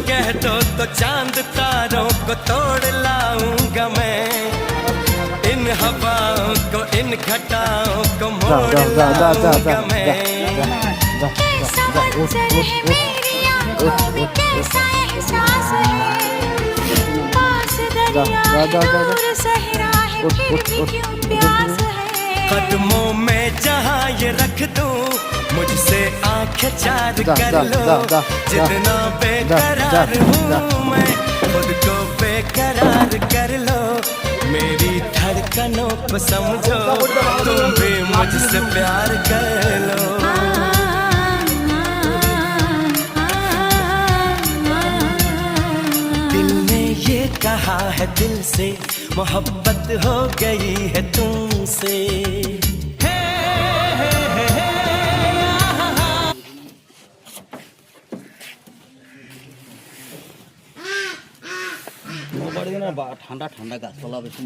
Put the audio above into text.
कह दो तो चांद तारों को तोड़ लाऊंगा मैं, इन हवाओं को इन घटाओं को मोड़ लाऊंगा मैं। कैसा मंजर है मेरी आंखों में, कैसा एहसास है, पास दरिया है, दूर सहरा है, फिर भी क्यों प्यास है। कदमों में जहाँ ये रख दूं, मुझसे आंखें चार कर लो, जितना बेकरार हूँ मैं, खुद को बेकरार कर लो। मेरी धड़कनों को समझो, तुम भी मुझसे प्यार कर लो। दिल ने ये कहा है दिल से, मोहब्बत हो गई है तुमसे। ঠান্ডা ঠান্ডা গাছপালা বেশি